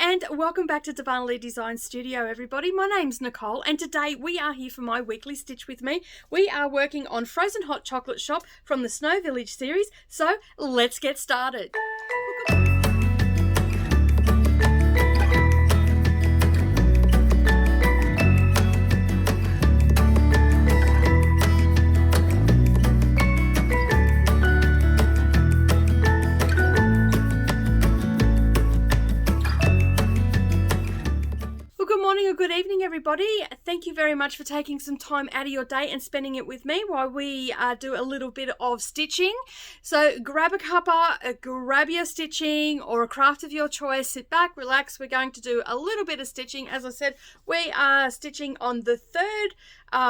and welcome back to Darvanalee Designs Studio, everybody. My name's Nicole, and today we are here for my weekly Stitch with me. We are working on Frozen Hot Chocolate Shop from the Snow Village series, so let's get started. Good morning or good evening, everybody. Thank you very much for taking some time out of your day and spending it with me while we do a little bit of stitching. So grab a cuppa, grab your stitching or a craft of your choice, sit back, relax. We're going to do a little bit of stitching. As I said, we are stitching on the third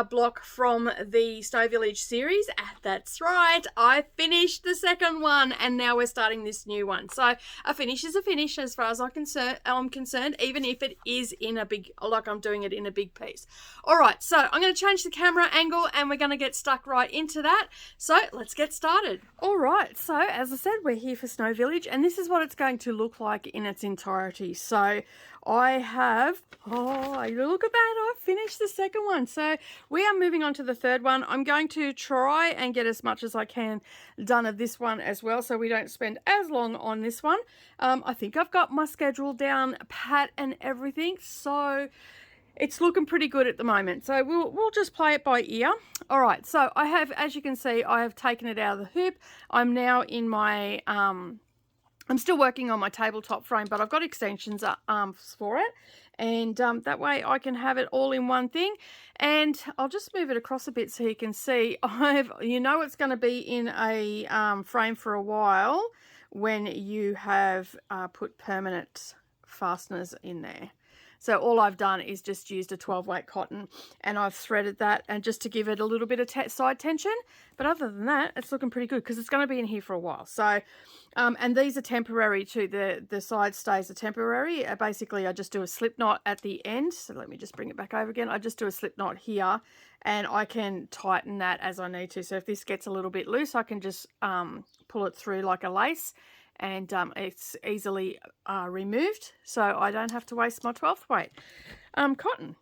block from the Snow Village series. That's right, I finished the second one and now we're starting this new one. So a finish is a finish as far as I'm concerned, even if it is in a big, like I'm doing it in a big piece. All right, so I'm going to change the camera angle and we're going to get stuck right into that. So let's get started. All right, so as I said, we're here for Snow Village and this is what it's going to look like in its entirety. So I have, oh, look at that, I finished the second one. So we are moving on to the third one. I'm going to try and get as much as I can done of this one as well, so we don't spend as long on this one. I think I've got my schedule down pat and everything, so it's looking pretty good at the moment. So we'll just play it by ear. All right, so I have, as you can see, I have taken it out of the hoop. I'm now in my I'm still working on my tabletop frame, but I've got extensions for it. And that way I can have it all in one thing. And I'll just move it across a bit so you can see. You know it's going to be in a frame for a while when you have put permanent fasteners in there. So all I've done is just used a 12 weight cotton and I've threaded that and just to give it a little bit of side tension. But other than that, it's looking pretty good because it's going to be in here for a while. So, and these are temporary too. The side stays are temporary. Basically, I just do a slip knot at the end. So let me just bring it back over again. I just do a slip knot here and I can tighten that as I need to. So if this gets a little bit loose, I can just pull it through like a lace. And it's easily removed, so I don't have to waste my 12th weight cotton.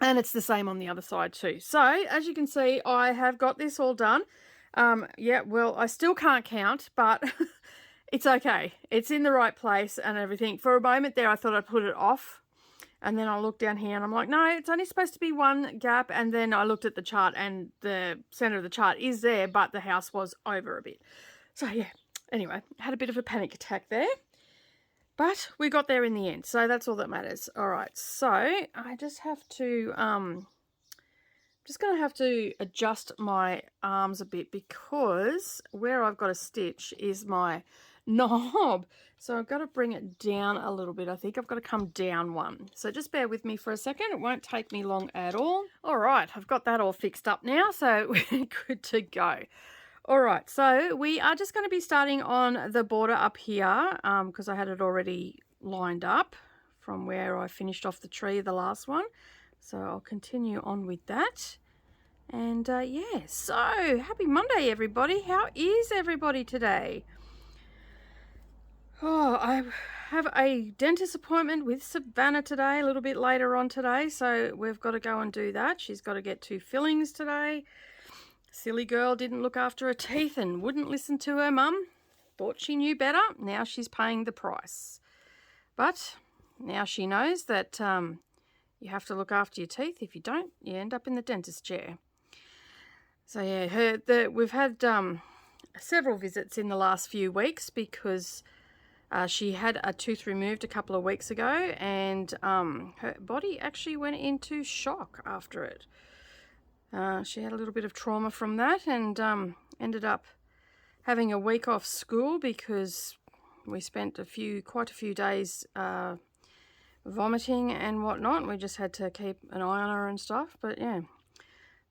And it's the same on the other side too. So as you can see, I have got this all done. Yeah, well, I still can't count, but it's okay. It's in the right place and everything. For a moment there, I thought I'd put it off. And then I looked down here and I'm like, no, it's only supposed to be one gap. And then I looked at the chart and the center of the chart is there, but the house was over a bit. So yeah. Anyway, had a bit of a panic attack there, but we got there in the end, so that's all that matters. All right, so I just have to, just going to have to adjust my arms a bit because where I've got a stitch is my knob, so I've got to bring it down a little bit. I think I've got to come down one, so just bear with me for a second. It won't take me long at all. All right, I've got that all fixed up now, so we're good to go. All right, so we are just going to be starting on the border up here because I had it already lined up from where I finished off the tree, the last one. So I'll continue on with that. And yeah, so happy Monday, everybody. How is everybody today? Oh, I have a dentist appointment with Savannah today, a little bit later on today. So we've got to go and do that. She's got to get 2 fillings today. Silly girl didn't look after her teeth and wouldn't listen to her mum. Thought she knew better. Now she's paying the price. But now she knows that you have to look after your teeth. If you don't, you end up in the dentist chair. So yeah, we've had several visits in the last few weeks because she had a tooth removed a couple of weeks ago and her body actually went into shock after it. She had a little bit of trauma from that and ended up having a week off school because we spent quite a few days vomiting and whatnot. We just had to keep an eye on her and stuff, but yeah.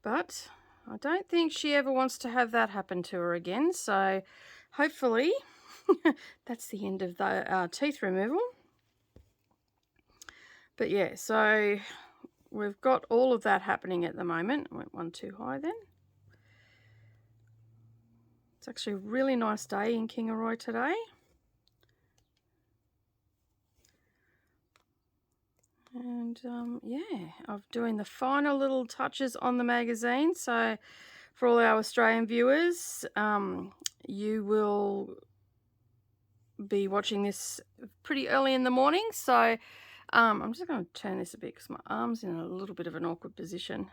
But I don't think she ever wants to have that happen to her again, so hopefully that's the end of the teeth removal. But yeah, so we've got all of that happening at the moment. I went one too high then. It's actually a really nice day in Kingaroy today. And yeah, I'm doing the final little touches on the magazine. So for all our Australian viewers, you will be watching this pretty early in the morning. So I'm just going to turn this a bit because my arm's in a little bit of an awkward position.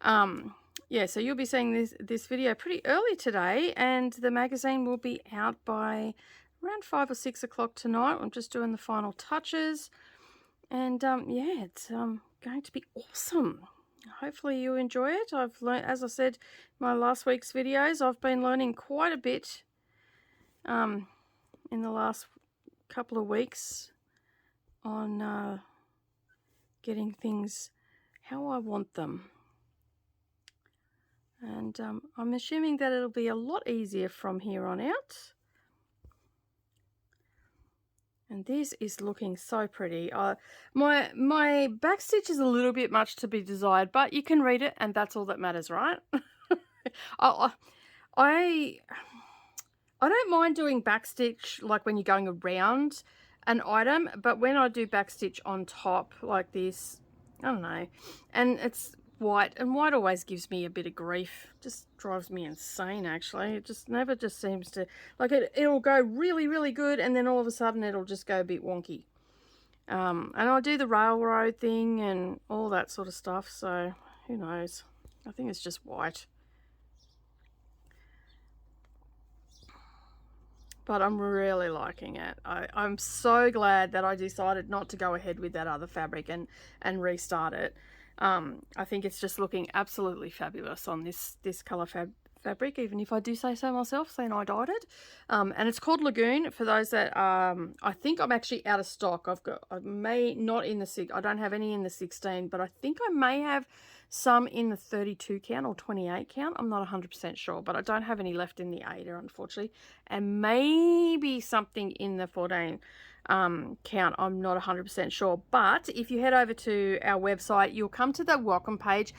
Yeah, so you'll be seeing this video pretty early today, and the magazine will be out by around 5 or 6 o'clock tonight. I'm just doing the final touches, and yeah, it's going to be awesome. Hopefully you enjoy it. I've learned, as I said in my last week's videos, I've been learning quite a bit in the last couple of weeks on getting things how I want them. And I'm assuming that it'll be a lot easier from here on out. And this is looking so pretty. My back stitch is a little bit much to be desired, but you can read it, and that's all that matters, right? I don't mind doing back stitch like when you're going around an item, but when I do back stitch on top like this, I don't know, and it's white, and white always gives me a bit of grief. Just drives me insane, actually. It just never just seems to, like, it'll go really, really good, and then all of a sudden it'll just go a bit wonky. And I do the railroad thing and all that sort of stuff, so who knows. I think it's just white. But I'm really liking it. I'm so glad that I decided not to go ahead with that other fabric and restart it. I think it's just looking absolutely fabulous on this colour fabric, even if I do say so myself, saying I dyed it. And it's called Lagoon. For those that I think I'm actually out of stock. I don't have any in the 16, but I think I may have some in the 32 count or 28 count. I'm not 100% sure, but I don't have any left in the 8, unfortunately, and maybe something in the 14 count. I'm not 100% sure, but if you head over to our website, you'll come to the welcome page,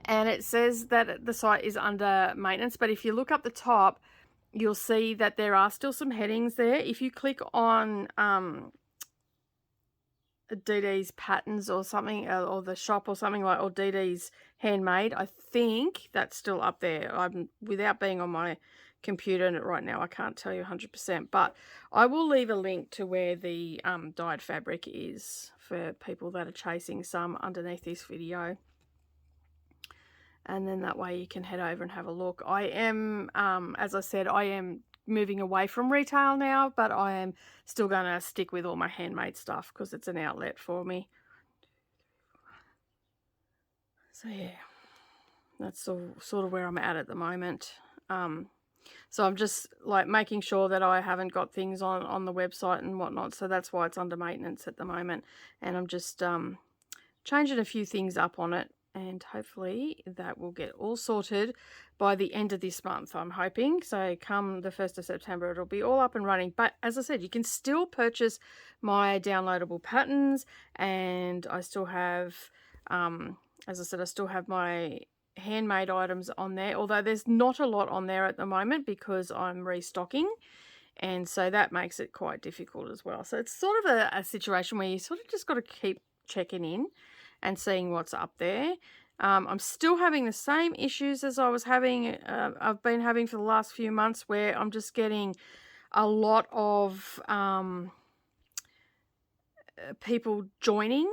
and it says that the site is under maintenance, but if you look up the top, you'll see that there are still some headings there. If you click on DD's patterns or something, or the shop or something, like, or DD's handmade, I think that's still up there. Without being on my computer right now, I can't tell you 100%, but I will leave a link to where the dyed fabric is for people that are chasing some underneath this video, and then that way you can head over and have a look. I am, as I said, I am moving away from retail now, but I am still going to stick with all my handmade stuff because it's an outlet for me. So yeah, that's sort of where I'm at the moment. So I'm just like making sure that I haven't got things on the website and whatnot, so that's why it's under maintenance at the moment, and I'm just changing a few things up on it, and hopefully that will get all sorted by the end of this month, I'm hoping. So come the 1st of September, it'll be all up and running. But as I said, you can still purchase my downloadable patterns, and I still have, as I said, I still have my handmade items on there, although there's not a lot on there at the moment because I'm restocking, and so that makes it quite difficult as well. So it's sort of a situation where you sort of just got to keep checking in and seeing what's up there. I'm still having the same issues as I was having, I've been having for the last few months, where I'm just getting a lot of people joining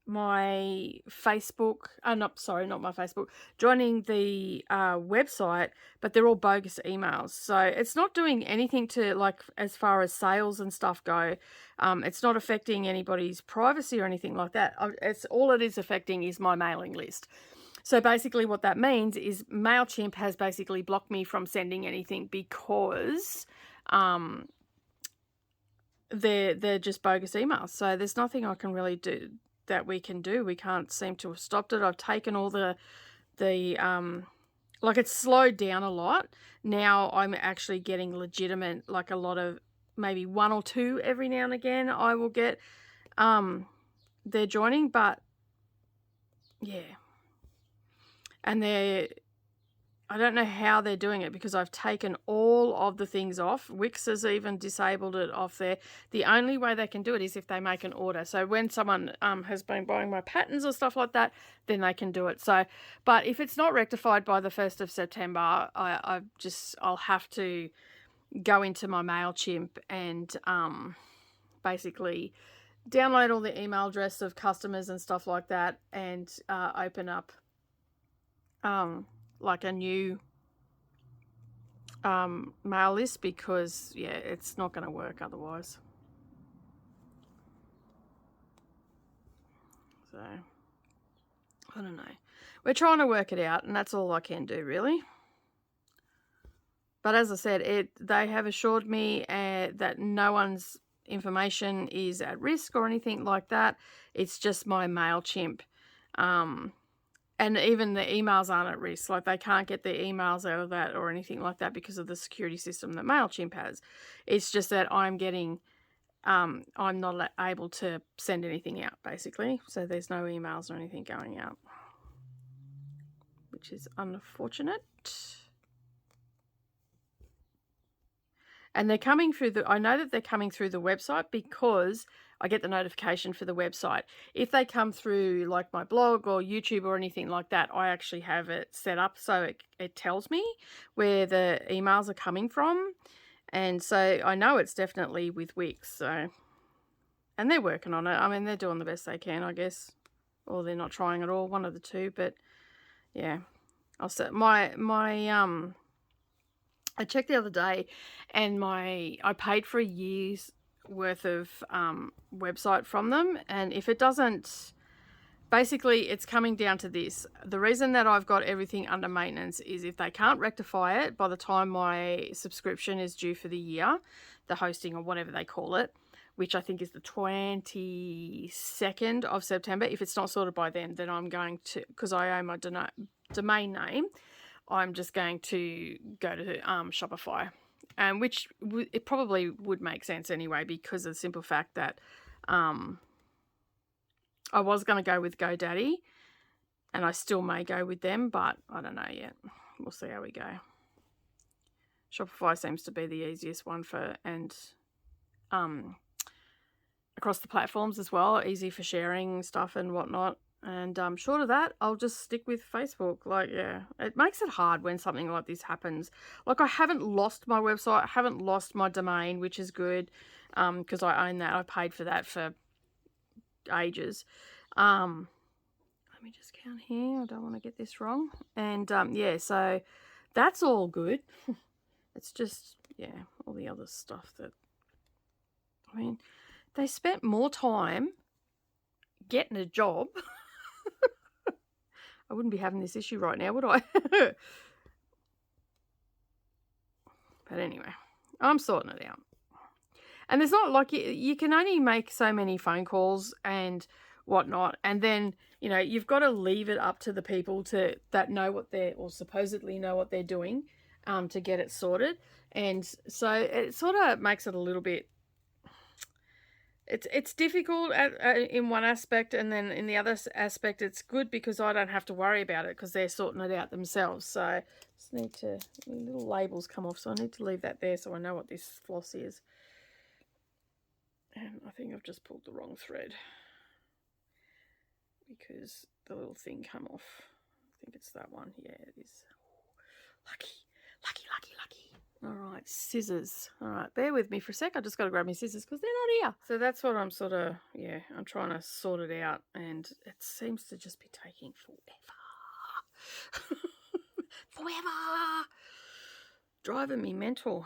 my Facebook, not my Facebook, joining the website, but they're all bogus emails. So it's not doing anything to, like, as far as sales and stuff go. It's not affecting anybody's privacy or anything like that. All it is affecting is my mailing list. So basically what that means is MailChimp has basically blocked me from sending anything because they're just bogus emails. So there's nothing I can really do that we can do. We can't seem to have stopped it. I've taken all the like, it's slowed down a lot. Now I'm actually getting legitimate, like, a lot of, maybe 1 or 2 every now and again I will get they're joining, but yeah, and I don't know how they're doing it because I've taken all of the things off. Wix has even disabled it off there. The only way they can do it is if they make an order. So when someone has been buying my patterns or stuff like that, then they can do it. So, but if it's not rectified by the 1st of September, I'll have to go into my MailChimp and basically download all the email address of customers and stuff like that, and open up like a new mail list, because yeah, it's not going to work otherwise. So I don't know. We're trying to work it out, and that's all I can do really. But as I said, they have assured me that no one's information is at risk or anything like that. It's just my MailChimp. And even the emails aren't at risk. Like, they can't get the emails out of that or anything like that because of the security system that MailChimp has. It's just that I'm not able to send anything out, basically. So there's no emails or anything going out, which is unfortunate. And they're coming through I know that they're coming through the website because I get the notification for the website. If they come through like my blog or YouTube or anything like that, I actually have it set up so it tells me where the emails are coming from. And so I know it's definitely with Wix. So, and they're working on it. I mean, they're doing the best they can, I guess. Or they're not trying at all, one of the two. But yeah, I'll say I checked the other day, and I paid for a year's worth of website from them, and if it doesn't, basically it's coming down to this. The reason that I've got everything under maintenance is if they can't rectify it by the time my subscription is due for the year, the hosting or whatever they call it, which I think is the 22nd of September. If it's not sorted by then I'm going to, because I own my domain name, I'm just going to go to Shopify, which it probably would make sense anyway, because of the simple fact that I was going to go with GoDaddy, and I still may go with them, but I don't know yet. We'll see how we go. Shopify seems to be the easiest one and across the platforms as well, easy for sharing stuff and whatnot. And short of that, I'll just stick with Facebook. Like, yeah, it makes it hard when something like this happens. Like, I haven't lost my website, I haven't lost my domain, which is good, because I own that. I paid for that for ages. Let me just count here. I don't want to get this wrong. And yeah, so that's all good. It's just, yeah, all the other stuff that, I mean, they spent more time getting a job. I wouldn't be having this issue right now, would I? But anyway, I'm sorting it out. And it's not like you can only make so many phone calls and whatnot. And then, you know, you've got to leave it up to the people that know what or supposedly know what they're doing to get it sorted. And so it sort of makes it a little bit, it's difficult in one aspect, and then in the other aspect it's good because I don't have to worry about it because they're sorting it out themselves. So I just need to, little labels come off, so I need to leave that there so I know what this floss is. And I think I've just pulled the wrong thread because the little thing come off. I think it's that one. Yeah, it is. Lucky, lucky, lucky, lucky. All right, scissors. All right, bear with me for a sec. I just got to grab my scissors because they're not here. So that's what I'm sort of, yeah, I'm trying to sort it out, and it seems to just be taking forever. Forever. Driving me mental.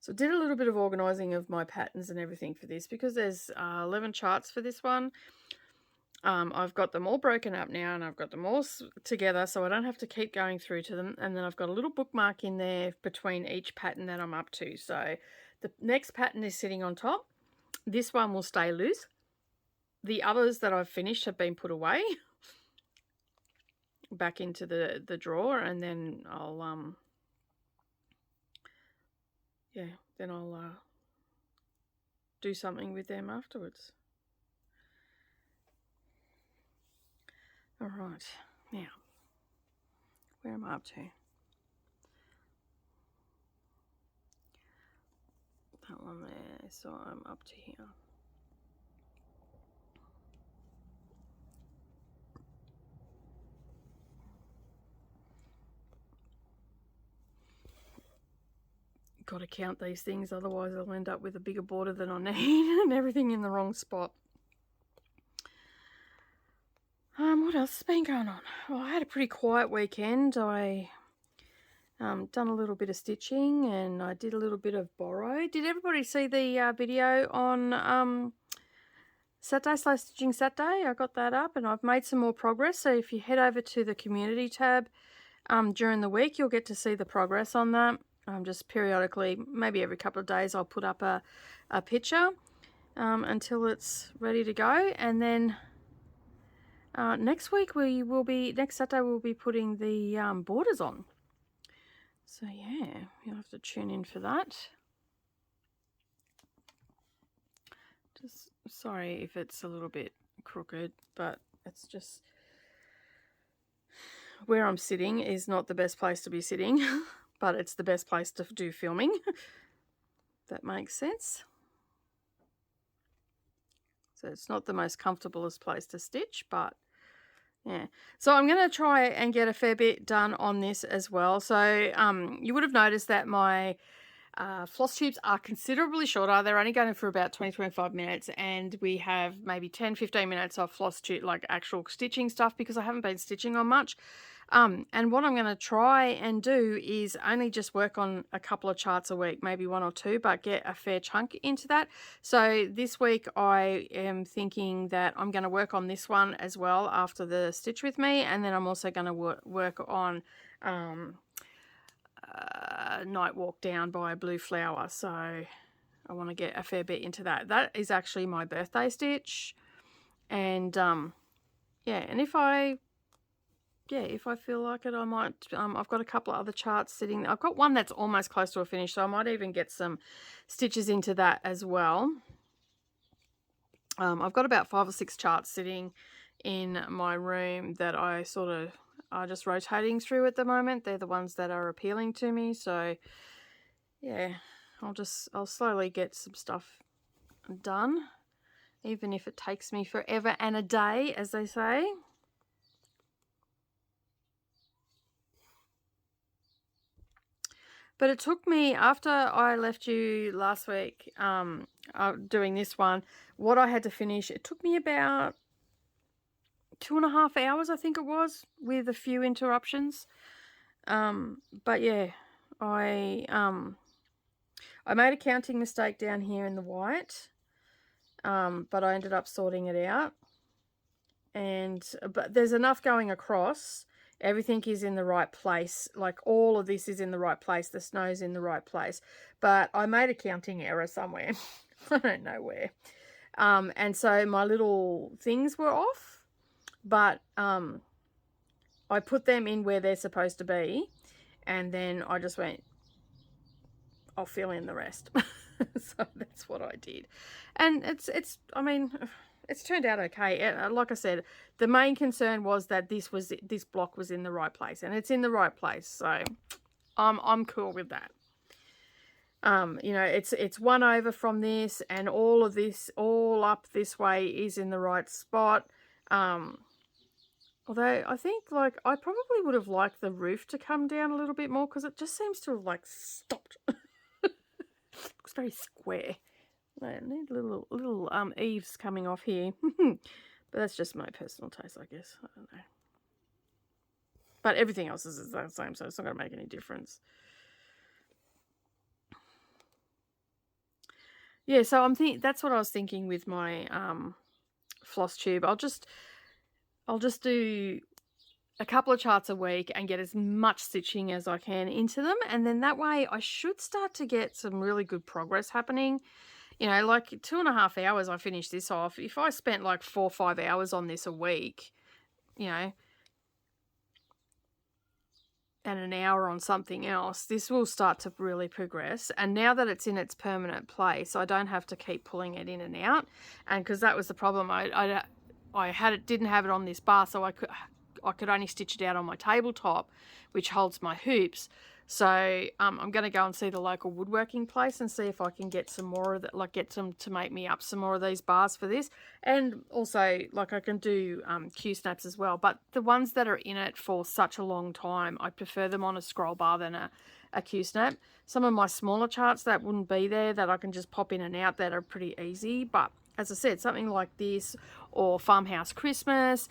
So I did a little bit of organising of my patterns and everything for this because there's 11 charts for this one. I've got them all broken up now, and I've got them all together so I don't have to keep going through to them. And then I've got a little bookmark in there between each pattern that I'm up to. So the next pattern is sitting on top. This one will stay loose. The others that I've finished have been put away back into the drawer, and then I'll do something with them afterwards. All right, now, where am I up to? That one there, so I'm up to here. Got to count these things, otherwise I'll end up with a bigger border than I need and everything in the wrong spot. What else has been going on? Well, I had a pretty quiet weekend. I done a little bit of stitching and I did a little bit of borrow. Did everybody see the video on Saturday, Slow Stitching Saturday? I got that up and I've made some more progress. So if you head over to the community tab during the week, you'll get to see the progress on that. Just periodically, maybe every couple of days, I'll put up a picture until it's ready to go. And then next Saturday we'll be putting the borders on. So yeah, you'll have to tune in for that. Just sorry if it's a little bit crooked, but it's just where I'm sitting is not the best place to be sitting, but it's the best place to do filming. That makes sense. So it's not the most comfortablest place to stitch, but yeah. So I'm going to try and get a fair bit done on this as well. So you would have noticed that my floss tubes are considerably shorter. They're only going for about 20-25 minutes, and we have maybe 10-15 minutes of floss tube, like actual stitching stuff, because I haven't been stitching on much. And what I'm going to try and do is only just work on a couple of charts a week, maybe one or two, but get a fair chunk into that. So this week I am thinking that I'm going to work on this one as well after the Stitch With Me, and then I'm also going to work on Night Walk Down by Blue Flower. So I want to get a fair bit into that. That is actually my birthday stitch, and yeah, and if I feel like it, I might, I've got a couple of other charts sitting. I've got one that's almost close to a finish, so I might even get some stitches into that as well. I've got about 5 or 6 charts sitting in my room that I sort of are just rotating through at the moment. They're the ones that are appealing to me. So yeah, I'll slowly get some stuff done, even if it takes me forever and a day, as they say. But it took me, after I left you last week doing this one, what I had to finish, it took me about 2.5 hours, I think it was, with a few interruptions. But yeah, I made a counting mistake down here in the white, but I ended up sorting it out. But there's enough going across. Everything is in the right place. Like all of this is in the right place. The snow's in the right place. But I made a counting error somewhere. I don't know where. And so my little things were off. But I put them in where they're supposed to be. And then I just went, I'll fill in the rest. So that's what I did. And I mean, it's turned out okay. Like I said, the main concern was that this block was in the right place, and it's in the right place. So I'm cool with that. You know, it's 1 over from this, and all of this, all up this way, is in the right spot. Although I think, like, I probably would have liked the roof to come down a little bit more, because it just seems to have, like, stopped. Looks very square. I need little eaves coming off here. But that's just my personal taste, I guess. I don't know. But everything else is the same, so it's not going to make any difference. Yeah, so that's what I was thinking with my floss tube. I'll just do a couple of charts a week and get as much stitching as I can into them, and then that way I should start to get some really good progress happening. You know, like 2.5 hours I finished this off. If I spent like 4 or 5 hours on this a week, you know, and an hour on something else, this will start to really progress. And now that it's in its permanent place, I don't have to keep pulling it in and out. And because that was the problem, I didn't have it on this bar, so I could only stitch it out on my tabletop, which holds my hoops. So I'm going to go and see the local woodworking place and see if I can get some more of that, like get them to make me up some more of these bars for this. And also, like, I can do Q-snaps as well. But the ones that are in it for such a long time, I prefer them on a scroll bar than a Q-snap. Some of my smaller charts that wouldn't be there, that I can just pop in and out, that are pretty easy. But as I said, something like this, or Farmhouse Christmas,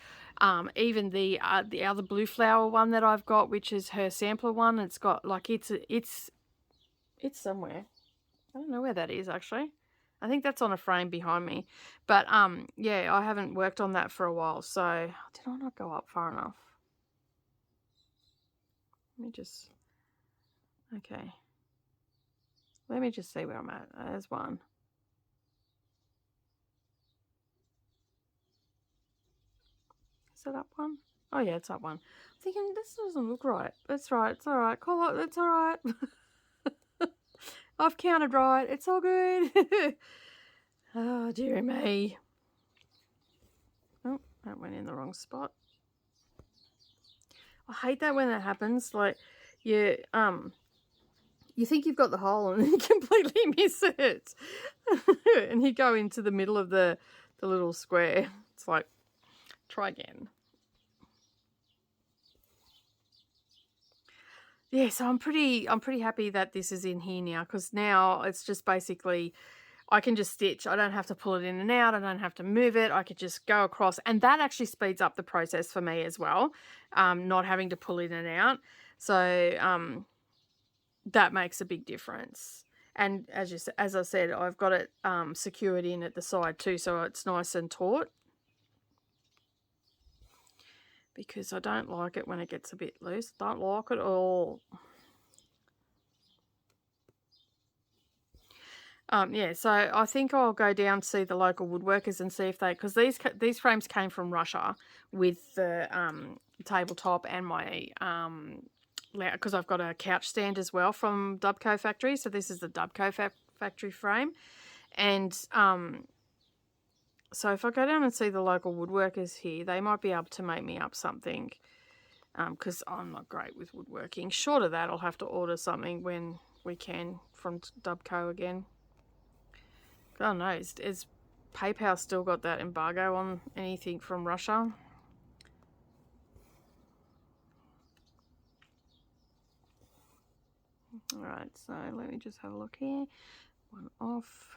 even the other blue flower one that I've got, which is her sampler one. It's got, like, it's somewhere. I don't know where that is, actually. I think that's on a frame behind me. But yeah, I haven't worked on that for a while. So did I not go up far enough? Let me just, okay. Let me just see where I'm at. There's one. Is it up one? Oh yeah, it's up one. I'm thinking, this doesn't look right. That's right. It's all right. Call it. It's all right. I've counted right. It's all good. Oh, dear me. Oh, that went in the wrong spot. I hate that when that happens. Like, you think you've got the hole and then you completely miss it. And you go into the middle of the little square. It's like, try again. Yeah, so I'm pretty happy that this is in here now, because now it's just basically, I can just stitch. I don't have to pull it in and out. I don't have to move it. I could just go across, and that actually speeds up the process for me as well, not having to pull in and out. So that makes a big difference. And as I said, I've got it secured in at the side too, so it's nice and taut. Because I don't like it when it gets a bit loose. Don't like it at all. Yeah, so I think I'll go down to see the local woodworkers and see if they, because these frames came from Russia with the tabletop and my, because I've got a couch stand as well from Dubko-Factory. So this is the Dubko-Factory frame. And so if I go down and see the local woodworkers here, they might be able to make me up something, because I'm not great with woodworking. Short of that, I'll have to order something when we can from Dubko again. Oh no, is PayPal still got that embargo on anything from Russia? Alright, so let me just have a look here. One off.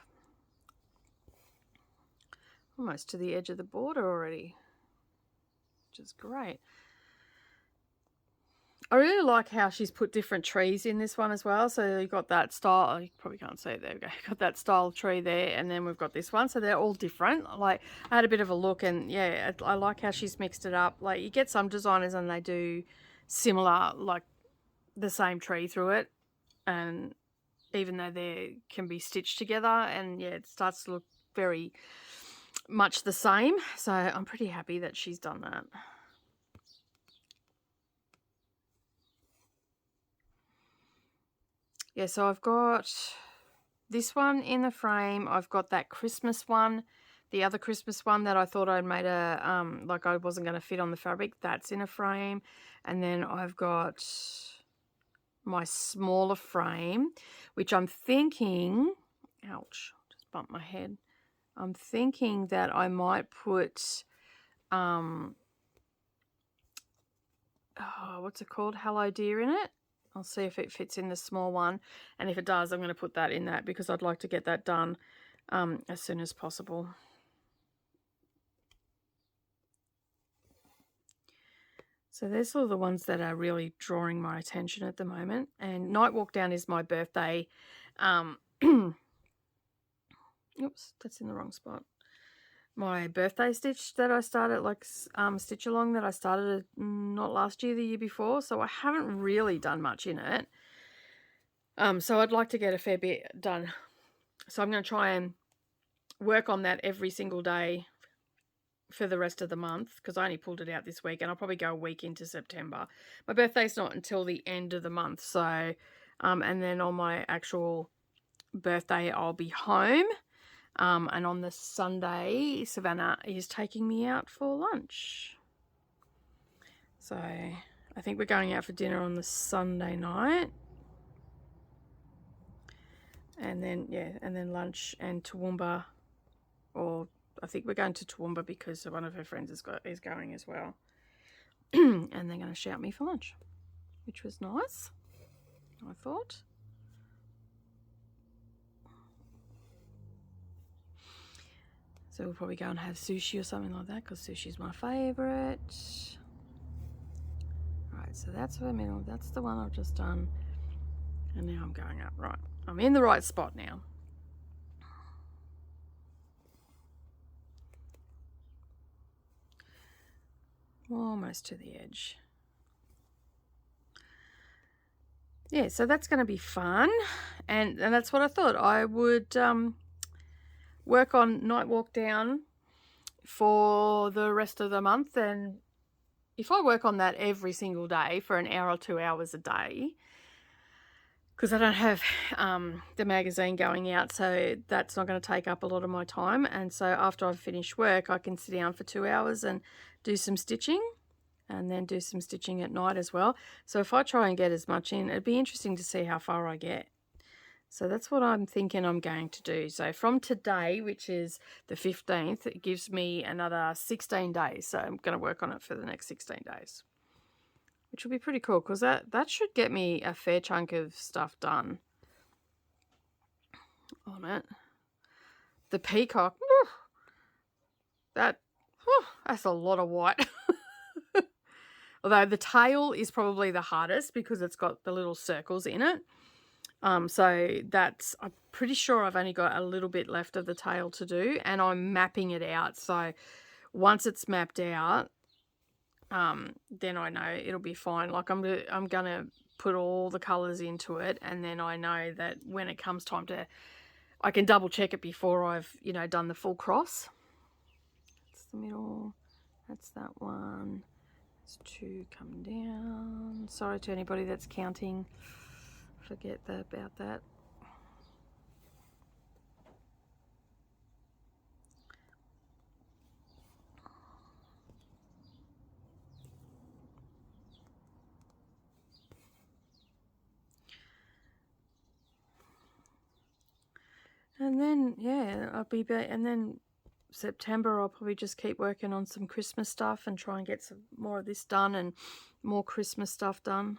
Almost to the edge of the border already, which is great. I really like how she's put different trees in this one as well. So you've got that style, you probably can't see it there, you've got that style tree there, and then we've got this one. So they're all different. Like, I had a bit of a look, and yeah, I like how she's mixed it up. Like, you get some designers and they do similar, like the same tree through it, and even though they can be stitched together, and yeah, it starts to look very much the same. So I'm pretty happy that she's done that. Yeah, so I've got this one in the frame. I've got that Christmas one, the other Christmas one that I thought I'd made a like I wasn't going to fit on the fabric. That's in a frame. And then I've got my smaller frame, which I'm thinking, ouch, just bumped my head. I'm thinking that I might put, what's it called? Hello Dear in it. I'll see if it fits in the small one. And if it does, I'm going to put that in that, because I'd like to get that done as soon as possible. So there's all the ones that are really drawing my attention at the moment. And Night Walk Down is my birthday. Oops, that's in the wrong spot. My birthday stitch that I started, like stitch along that I started not last year, the year before. So I haven't really done much in it. So I'd like to get a fair bit done. So I'm going to try and work on that every single day for the rest of the month, because I only pulled it out this week, and I'll probably go a week into September. My birthday's not until the end of the month. So, and then on my actual birthday, I'll be home. And on the Sunday, Savannah is taking me out for lunch. So I think we're going out for dinner on the Sunday night. And then, yeah, and then lunch and Toowoomba, or I think we're going to Toowoomba because one of her friends is going as well. And they're going to shout me for lunch, which was nice, I thought. So we'll probably go and have sushi or something like that because sushi's my favourite. Right, so that's the middle. That's the one I've just done. And now I'm going up. Right, I'm in the right spot now. Almost to the edge. Yeah, so that's going to be fun. And that's what I thought. I would work on Night Walk Down for the rest of the month. And if I work on that every single day for an hour or 2 hours a day, because I don't have the magazine going out, so that's not going to take up a lot of my time. And so after I've finished work, I can sit down for 2 hours and do some stitching, and then do some stitching at night as well. So if I try and get as much in, it'd be interesting to see how far I get. So that's what I'm thinking I'm going to do. So from today, which is the 15th, it gives me another 16 days. So I'm going to work on it for the next 16 days, which will be pretty cool because that should get me a fair chunk of stuff done on it. The peacock, that's a lot of white. Although the tail is probably the hardest because it's got the little circles in it. So I'm pretty sure I've only got a little bit left of the tail to do, and I'm mapping it out. So once it's mapped out, then I know it'll be fine. Like I'm gonna put all the colors into it, and then I know that when it comes time to, I can double check it before I've, done the full cross. That's the middle. That's that one. There's two coming down. Sorry to anybody that's counting. Forget about that. And then, yeah, I'll be back. And then September, I'll probably just keep working on some Christmas stuff and try and get some more of this done and more Christmas stuff done.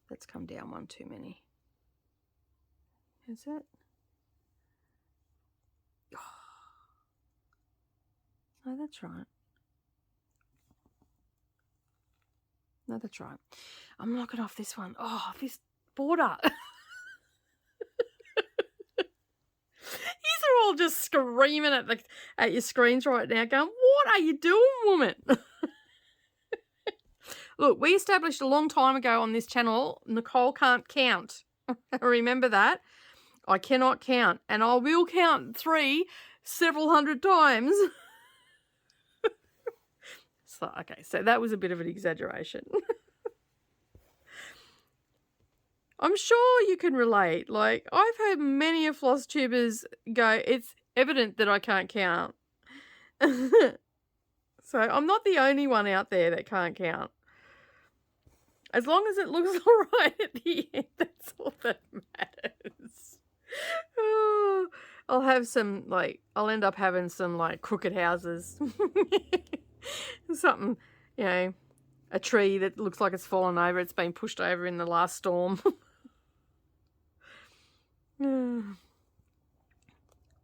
Let's come down one too many. Is it? Oh. No, that's right. No, that's right. I'm knocking off this one. Oh, this border. You're all just screaming at your screens right now going, what are you doing, woman? Look, we established a long time ago on this channel, Nicole can't count. Remember that? I cannot count, and I will count 3 several hundred times. So, okay, so that was a bit of an exaggeration. I'm sure you can relate. Like, I've heard many of floss tubers go, it's evident that I can't count. So I'm not the only one out there that can't count. As long as it looks all right at the end, that's all that matters. Oh, I'll end up having some crooked houses. Something, a tree that looks like it's fallen over. It's been pushed over in the last storm.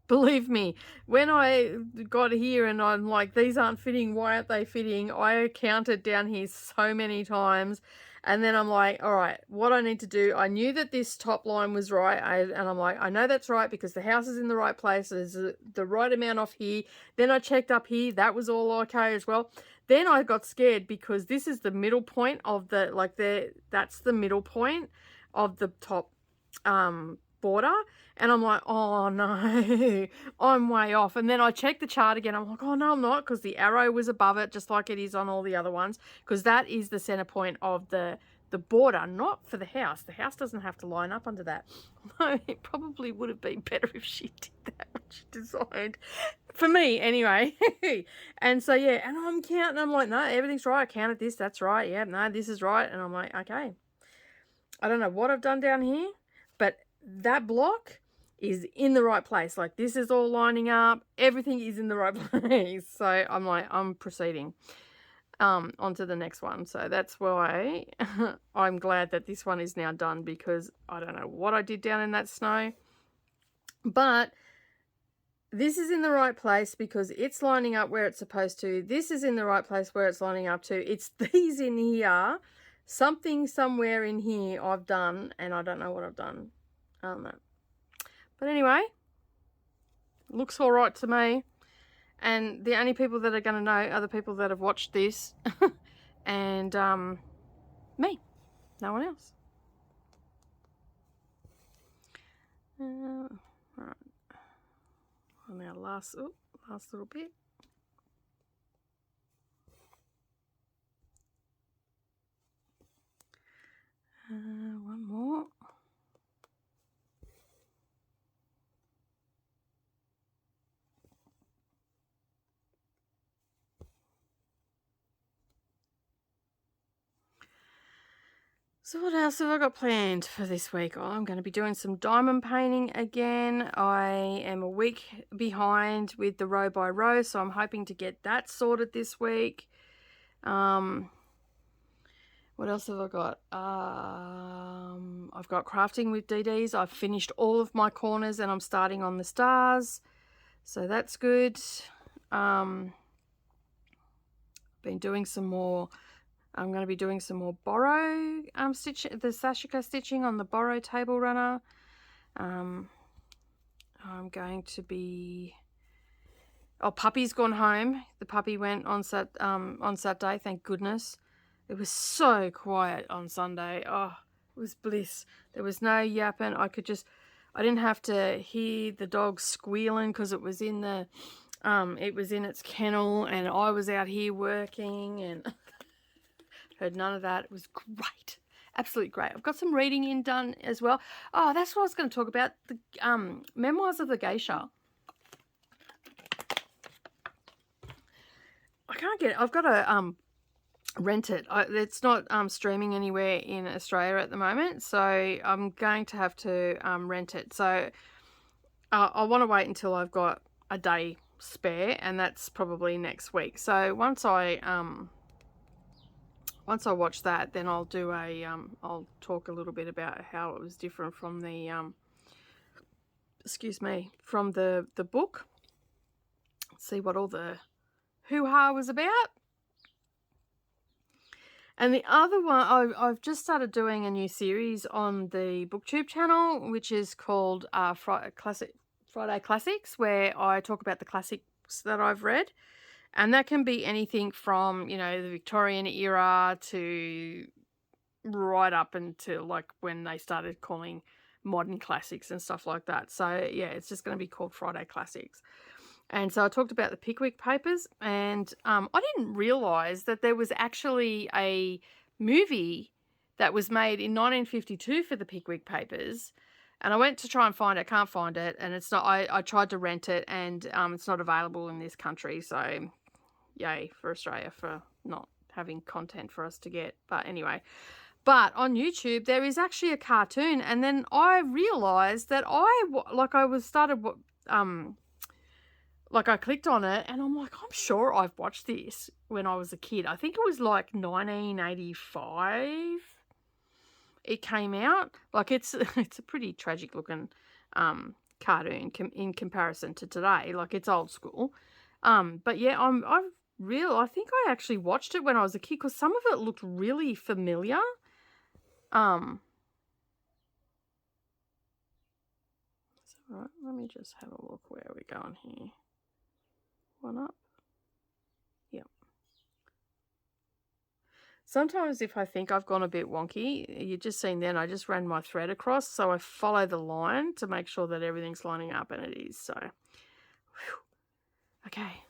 Believe me, when I got here and I'm like, these aren't fitting, why aren't they fitting? I counted down here so many times. And then I'm like, all right, what I need to do, I knew that this top line was right. And I'm like, I know that's right because the house is in the right place. There's the right amount off here. Then I checked up here. That was all okay as well. Then I got scared because this is the middle point of that's the middle point of the top border. And I'm like, oh no, I'm way off. And then I checked the chart again. I'm like, oh no, I'm not, because the arrow was above it, just like it is on all the other ones, because that is the center point of the border, not for the house. The house doesn't have to line up under that. Although it probably would have been better if she did that she designed. For me, anyway. And so, yeah, and I'm counting. I'm like, no, everything's right. I counted this. That's right. Yeah, no, this is right. And I'm like, okay. I don't know what I've done down here, but that block is in the right place. Like, this is all lining up. Everything is in the right place. So I'm like, I'm proceeding on to the next one. So that's why I'm glad that this one is now done, because I don't know what I did down in that snow. But this is in the right place because it's lining up where it's supposed to. This is in the right place where it's lining up to. It's these in here. Something somewhere in here I've done, and I don't know what I've done. I don't know. But anyway, looks all right to me. And the only people that are going to know are the people that have watched this. And me. No one else. All right. Well, now last little bit. One more. So what else have I got planned for this week? Oh, I'm going to be doing some diamond painting again. I am a week behind with the row by row, so I'm hoping to get that sorted this week. What else have I got? I've got crafting with DDs. I've finished all of my corners and I'm starting on the stars. So that's good. Been doing some more. I'm going to be doing some more borrow stitch, the Sashiko stitching on the borrow table runner. I'm going to be. Oh, puppy's gone home. The puppy went on Saturday. Thank goodness. It was so quiet on Sunday. Oh, it was bliss. There was no yapping. I didn't have to hear the dog squealing because it was in its kennel, and I was out here working and. Heard none of that. It was great. Absolutely great. I've got some reading done as well. Oh, that's what I was going to talk about. The Memoirs of the Geisha. I can't get it. I've got to rent it. It's not streaming anywhere in Australia at the moment, so I'm going to have to rent it. So I want to wait until I've got a day spare, and that's probably next week. So once I watch that, then I'll do I'll talk a little bit about how it was different from the, from the book. See what all the hoo-ha was about. And the other one, I've just started doing a new series on the BookTube channel, which is called Friday Classics, where I talk about the classics that I've read. And that can be anything from, the Victorian era to right up until like when they started calling modern classics and stuff like that. So, yeah, it's just going to be called Friday Classics. And so I talked about the Pickwick Papers, and I didn't realise that there was actually a movie that was made in 1952 for the Pickwick Papers. And I went to try and find it, can't find it, and it's not. I tried to rent it, and it's not available in this country, so... Yay for Australia for not having content for us to get. But anyway, on YouTube there is actually a cartoon, and then I realized that I clicked on it, and I'm like, I'm sure I've watched this when I was a kid. I think it was like 1985 it came out. Like, it's a pretty tragic looking cartoon in comparison to today. Like, it's old school. But yeah, I think I actually watched it when I was a kid because some of it looked really familiar. Right, let me just have a look where we're going here. One up. Yep. Sometimes if I think I've gone a bit wonky, you just seen then I just ran my thread across, so I follow the line to make sure that everything's lining up, and it is. So, whew. Okay.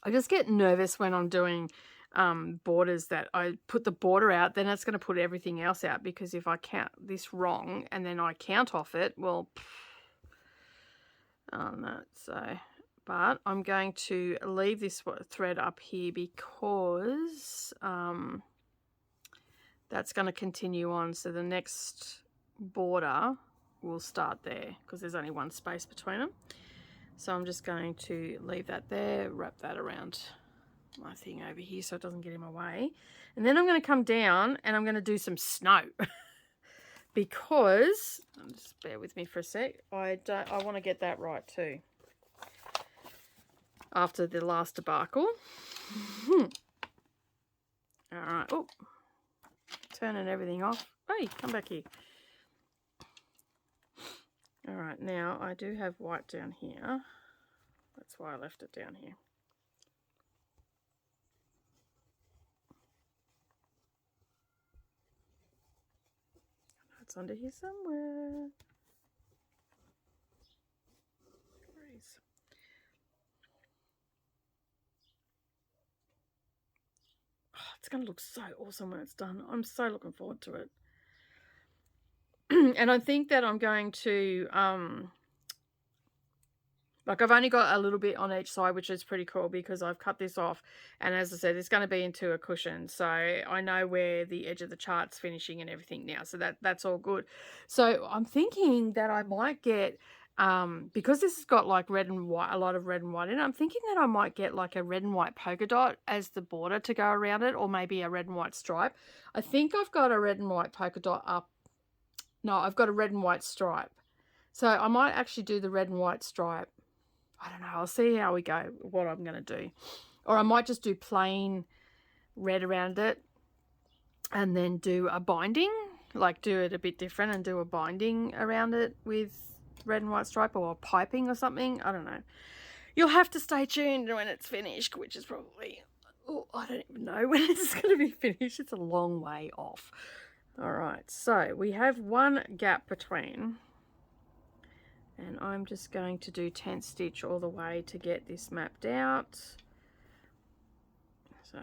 I just get nervous when I'm doing borders that I put the border out, then it's going to put everything else out, because if I count this wrong and then I count off it, well, on that. So, but I'm going to leave this thread up here because that's going to continue on. So the next border will start there because there's only one space between them. So I'm just going to leave that there, wrap that around my thing over here so it doesn't get in my way. And then I'm going to come down and I'm going to do some snow because, just bear with me for a sec, I want to get that right too after the last debacle. All right, oh, turning everything off. Hey, come back here. All right, now I do have white down here. That's why I left it down here. It's under here somewhere. Please. Oh, it's going to look so awesome when it's done. I'm so looking forward to it. And I think that I'm going to, like I've only got a little bit on each side, which is pretty cool because I've cut this off. And as I said, it's going to be into a cushion. So I know where the edge of the chart's finishing and everything now. So that's all good. So I'm thinking that I might get, because this has got like red and white, a lot of red and white in it, I'm thinking that I might get like a red and white polka dot as the border to go around it, or maybe a red and white stripe. I think I've got a red and white polka dot up. No, I've got a red and white stripe. So I might actually do the red and white stripe. I don't know. I'll see how we go, what I'm going to do. Or I might just do plain red around it and then do a binding. Like do it a bit different and do a binding around it with red and white stripe, or piping or something. I don't know. You'll have to stay tuned when it's finished, which is probably, oh, I don't even know when it's going to be finished. It's a long way off. All right, so we have one gap between, and I'm just going to do 10 stitch all the way to get this mapped out. So,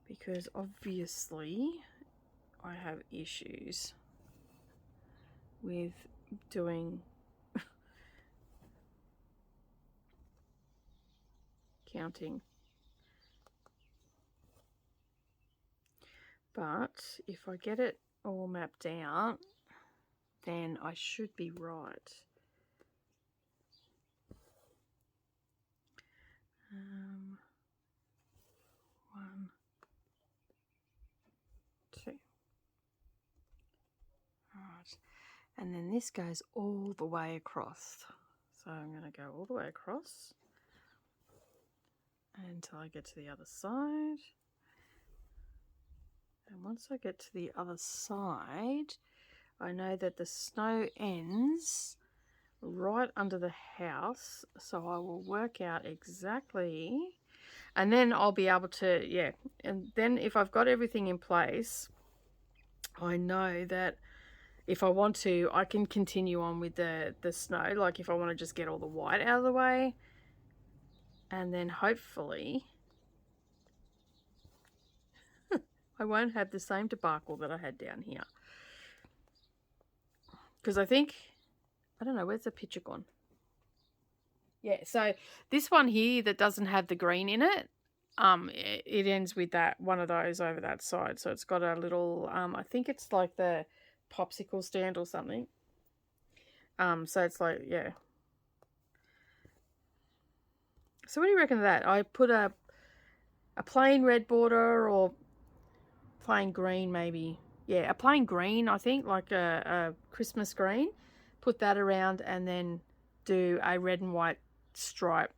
because obviously I have issues with doing counting. But if I get it all mapped out, then I should be right. 1, 2. Alright. And then this goes all the way across. So I'm going to go all the way across until I get to the other side. And once I get to the other side, I know that the snow ends right under the house, so I will work out exactly, and then I'll be able to, yeah, and then if I've got everything in place, I know that if I want to, I can continue on with the snow, like if I want to just get all the white out of the way, and then hopefully I won't have the same debacle that I had down here. Because I think, I don't know, where's the picture gone? Yeah, so this one here that doesn't have the green in it, it ends with that one of those over that side. So it's got a little, I think it's like the popsicle stand or something. So it's like, yeah. So what do you reckon of that? I put a plain red border, or plain green maybe. Yeah, a plain green, I think, like a Christmas green. Put that around and then do a red and white stripe.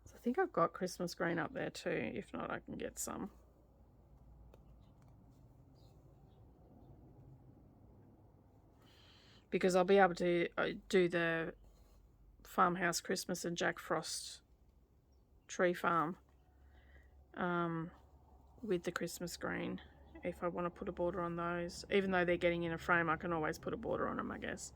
So I think I've got Christmas green up there too. If not, I can get some. Because I'll be able to do the Farmhouse Christmas and Jack Frost Tree Farm with the Christmas green. If I want to put a border on those, even though they're getting in a frame, I can always put a border on them, I guess.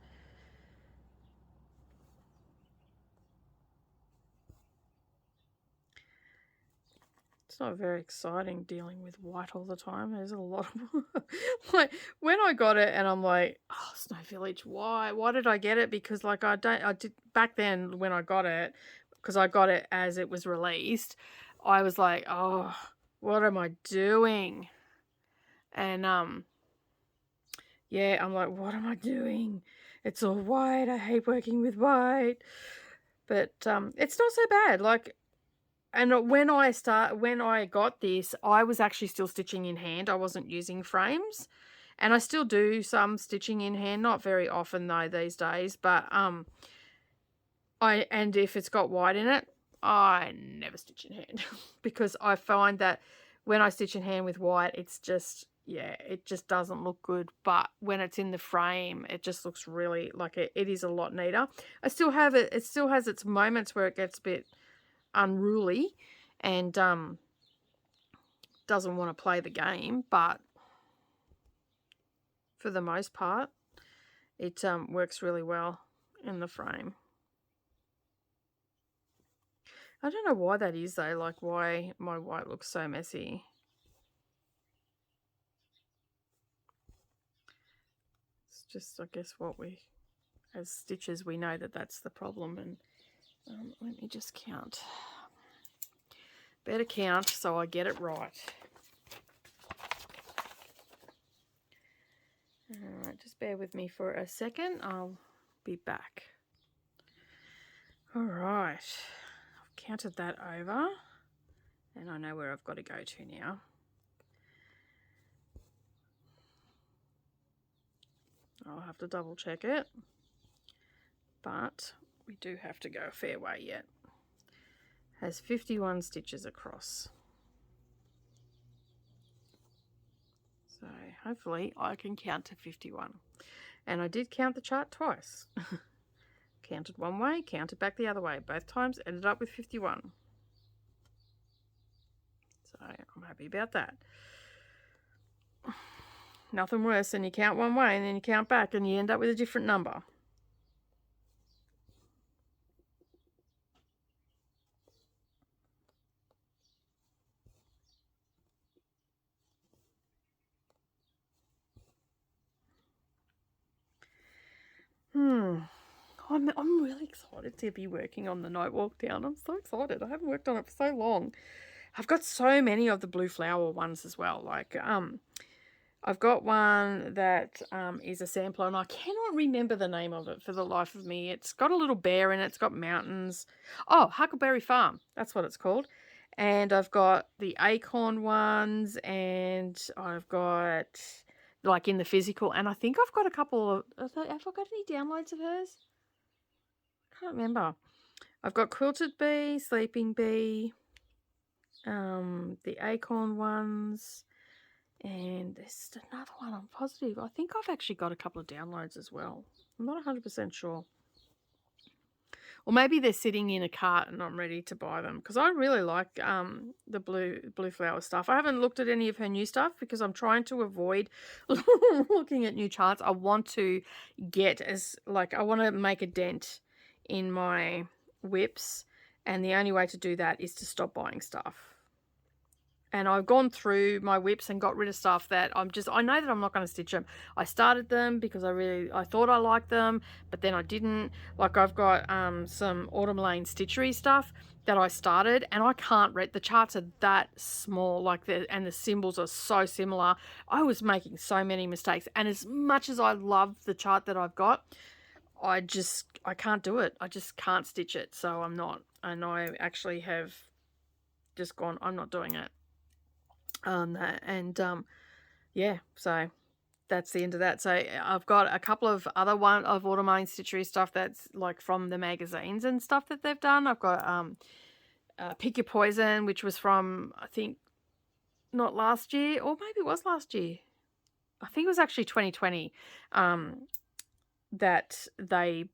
It's not very exciting dealing with white all the time. There's a lot of like when I got it and I'm like, oh, Snow Village, why did I get it? Because like I did back then when I got it, because I got it as it was released, I was like, oh, what am I doing? And yeah, I'm like, what am I doing? It's all white. I hate working with white. But it's not so bad. Like, and when I got this, I was actually still stitching in hand. I wasn't using frames. And I still do some stitching in hand, not very often though these days, but and if it's got white in it, I never stitch in hand because I find that when I stitch in hand with white, it's just, yeah, it just doesn't look good. But when it's in the frame, it just looks really like it is a lot neater. I still have it. It still has its moments where it gets a bit unruly and doesn't want to play the game, but for the most part it works really well in the frame. I don't know why that is though, like why my white looks so messy. It's just, I guess, what we as stitchers, we know that that's the problem. And let me just count. Better count so I get it right. Alright, just bear with me for a second. I'll be back. Alright, I've counted that over and I know where I've got to go to now. I'll have to double check it, but we do have to go a fair way yet. Has 51 stitches across. So hopefully I can count to 51. And I did count the chart twice. Counted one way, counted back the other way. Both times ended up with 51. So I'm happy about that. Nothing worse than you count one way and then you count back and you end up with a different number. I'm really excited to be working on the night walk down. I'm so excited. I haven't worked on it for so long. I've got so many of the blue flower ones as well. Like, I've got one that is a sampler, and I cannot remember the name of it for the life of me. It's got a little bear in it. It's got mountains. Oh, Huckleberry Farm. That's what it's called. And I've got the acorn ones, and I've got like in the physical, and I think I've got a couple of, have I got any downloads of hers? I can't remember. I've got Quilted Bee, Sleeping Bee, the acorn ones, and there's another one I'm positive. I think I've actually got a couple of downloads as well. I'm not 100% sure. Or maybe they're sitting in a cart and I'm ready to buy them, because I really like the blue flower stuff. I haven't looked at any of her new stuff because I'm trying to avoid looking at new charts. I want to get I want to make a dent in my whips, and the only way to do that is to stop buying stuff. And I've gone through my whips and got rid of stuff that I know that I'm not going to stitch them. I started them because I thought I liked them, but then I didn't. Like, I've got some Autumn Lane Stitchery stuff that I started, and I can't read. The charts are that small, and the symbols are so similar. I was making so many mistakes, and as much as I love the chart that I've got, I can't do it. I just can't stitch it, so I'm not. And I actually have just gone, I'm not doing it. Yeah, so that's the end of that. So I've got a couple of other Autumn Lane Stitchery stuff that's like from the magazines and stuff that they've done. I've got Pick Your Poison, which was from, I think, not last year, or maybe it was last year. I think it was actually 2020 that they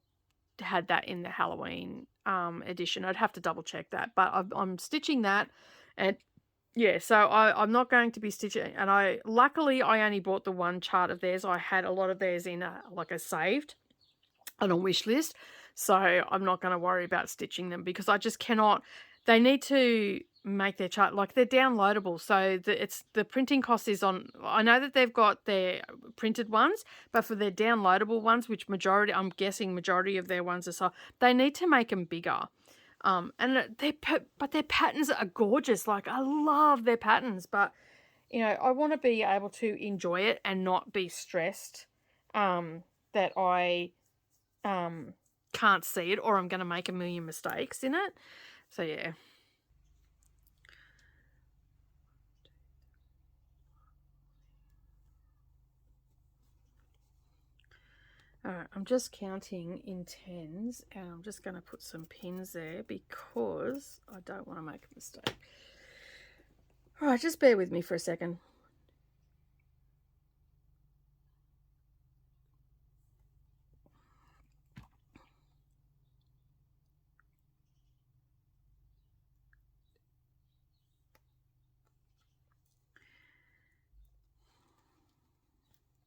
had that in the Halloween edition. I'd have to double check that, but I'm stitching that. And yeah, so I'm not going to be stitching, and luckily I only bought the one chart of theirs. I had a lot of theirs in a saved and a wish list, so I'm not going to worry about stitching them because I just cannot. they need to make their chart, like they're downloadable, so the printing cost is on. I know that they've got their printed ones, but for their downloadable ones, which I'm guessing majority of their ones are, so they need to make them bigger. And their patterns are gorgeous. Like, I love their patterns, but you know, I want to be able to enjoy it and not be stressed that I can't see it, or I'm going to make a million mistakes in it. So yeah. Alright, I'm just counting in tens, and I'm just going to put some pins there because I don't want to make a mistake. Alright, just bear with me for a second.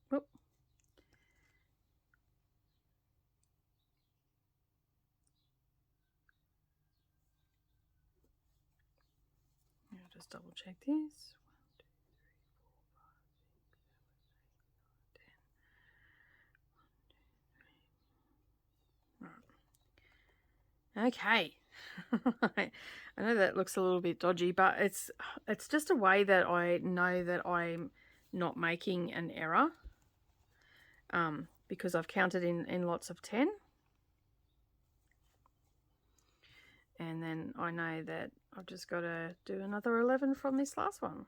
Whoop. I'll just double check this. 1, 2, 3, 4, 5, 6, 7, 8, 9, 10. Okay. I know that looks a little bit dodgy, but it's just a way that I know that I'm not making an error, because I've counted in lots of 10. And then I know that I've just got to do another 11 from this last one.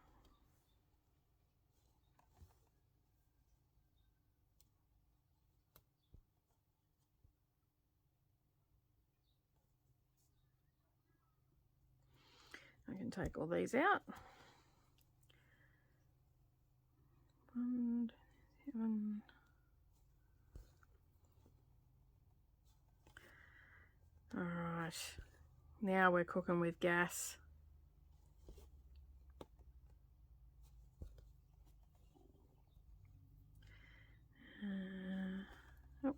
I can take all these out. 1, 7. All right. Now we're cooking with gas. Oh.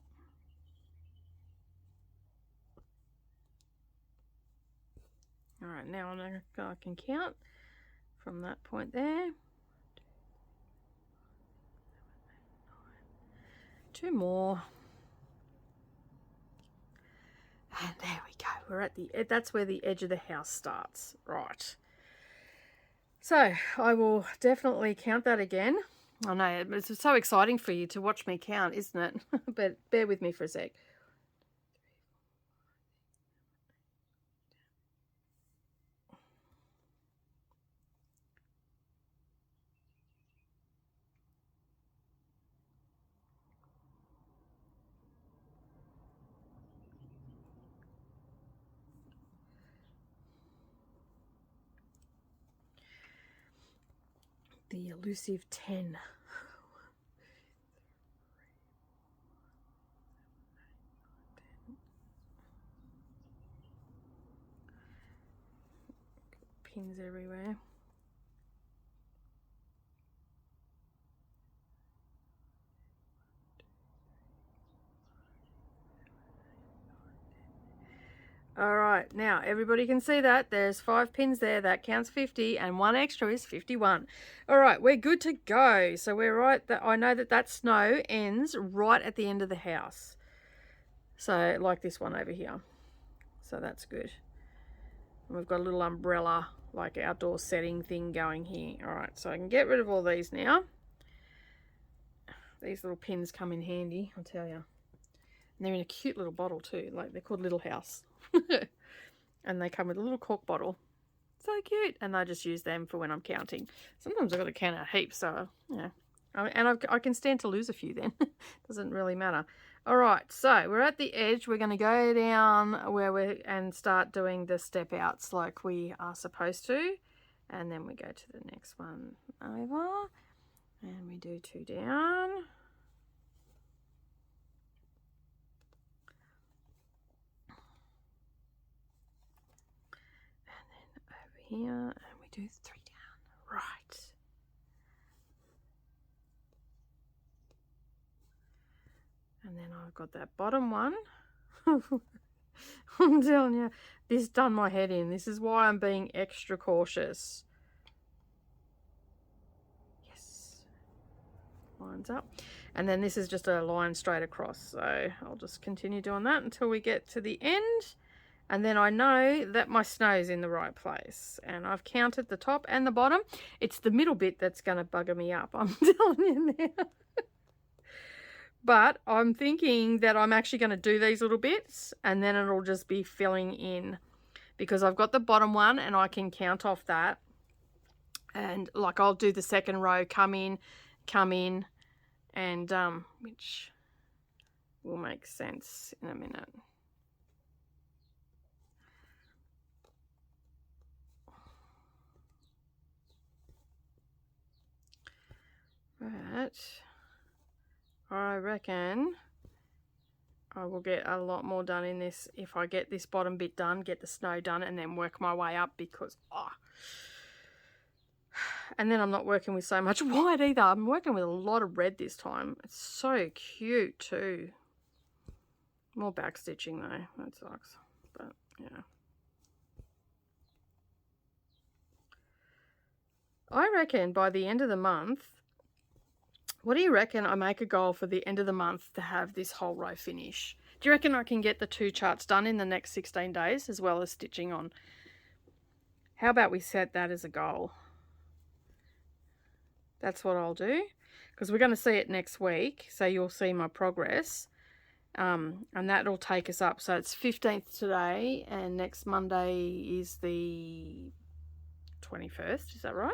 All right, now I can count from that point there. 2 more. And there we go. We're at that's where the edge of the house starts. Right. So I will definitely count that again. I know, it's so exciting for you to watch me count, isn't it? But bear with me for a sec. The elusive 10. Pins everywhere. All right, now everybody can see that there's 5 pins there. That counts 50, and 1 extra is 51. All right, we're good to go. So we're right. I know that snow ends right at the end of the house. So like this one over here. So that's good. And we've got a little umbrella, like outdoor setting thing going here. All right, so I can get rid of all these now. These little pins come in handy, I'll tell you. And they're in a cute little bottle too. Like, they're called Little House. And they come with a little cork bottle. So cute. And I just use them for when I'm counting. Sometimes I've got to count a heap, so yeah. And I can stand to lose a few then. Doesn't really matter. All right, so we're at the edge. We're going to go down and start doing the step outs like we are supposed to. And then we go to the next one over. And we do 2 down. Here, and we do 3 down. Right. And then I've got that bottom one. I'm telling you, this done my head in. This is why I'm being extra cautious. Yes. Lines up. And then this is just a line straight across. So I'll just continue doing that until we get to the end. And then I know that my snow's in the right place. And I've counted the top and the bottom. It's the middle bit that's going to bugger me up. I'm telling you now. But I'm thinking that I'm actually going to do these little bits. And then it'll just be filling in. Because I've got the bottom one and I can count off that. And like I'll do the second row, come in, and which will make sense in a minute. But I reckon I will get a lot more done in this if I get this bottom bit done, get the snow done, and then work my way up because and then I'm not working with so much white either. I'm working with a lot of red this time. It's so cute too. More back stitching though. That sucks. But yeah. I reckon by the end of the month, what do you reckon I make a goal for the end of the month to have this whole row finish? Do you reckon I can get the 2 charts done in the next 16 days as well as stitching on? How about we set that as a goal? That's what I'll do, because we're going to see it next week, so you'll see my progress, and that'll take us up. So it's 15th today, and next Monday is the 21st, is that right?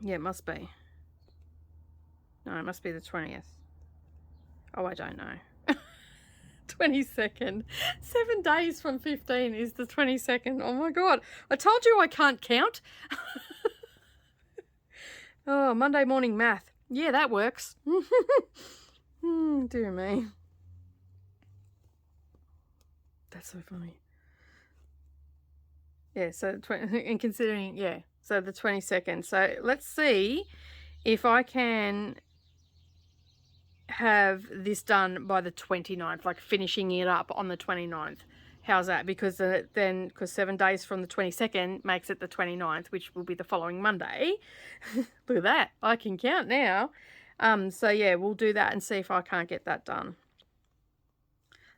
Yeah, it must be. No, it must be the 20th. Oh, I don't know. 22nd. 7 days from 15 is the 22nd. Oh my God. I told you I can't count. Oh, Monday morning math. Yeah, that works. Dear me. That's so funny. Yeah, so and considering, yeah, so the 22nd. So let's see if I can have this done by the 29th, like finishing it up on the 29th. How's that? Because because 7 days from the 22nd makes it the 29th, which will be the following Monday. Look at that. I can count now. So yeah, we'll do that and see if I can't get that done.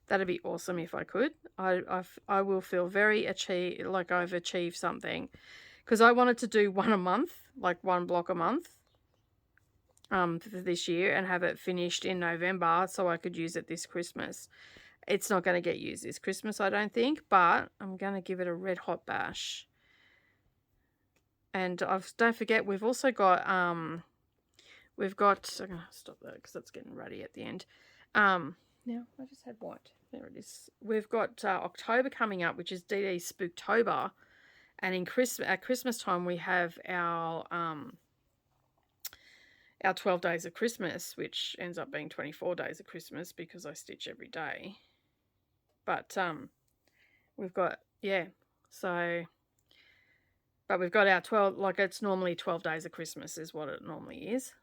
That'd be awesome if I could. I will feel very like I've achieved something, because I wanted to do one a month, like 1 block a month. For this year, and have it finished in November so I could use it this Christmas. It's not going to get used this Christmas, I don't think, but I'm going to give it a red hot bash. And don't forget, we've also got I'm going to stop that because that's getting ruddy at the end. Now I just had white. There it is. We've got October coming up, which is DD Spooktober, and at Christmas time we have our 12 days of Christmas, which ends up being 24 days of Christmas because I stitch every day. But we've got, yeah, so, but we've got our 12, like it's normally 12 days of Christmas is what it normally is.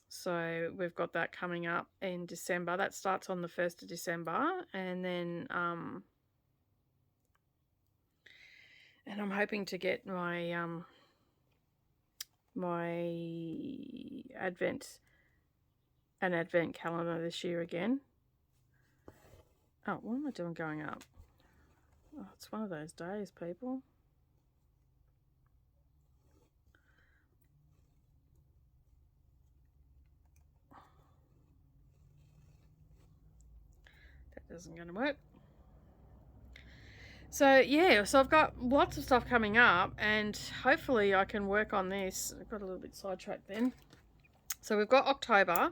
So we've got that coming up in December. That starts on the 1st of December. And then, and I'm hoping to get my, advent calendar this year again. Oh, what am I doing going up? Oh, it's one of those days, people. That isn't going to work. So yeah, so I've got lots of stuff coming up, and hopefully I can work on this. I got a little bit sidetracked then. So we've got October,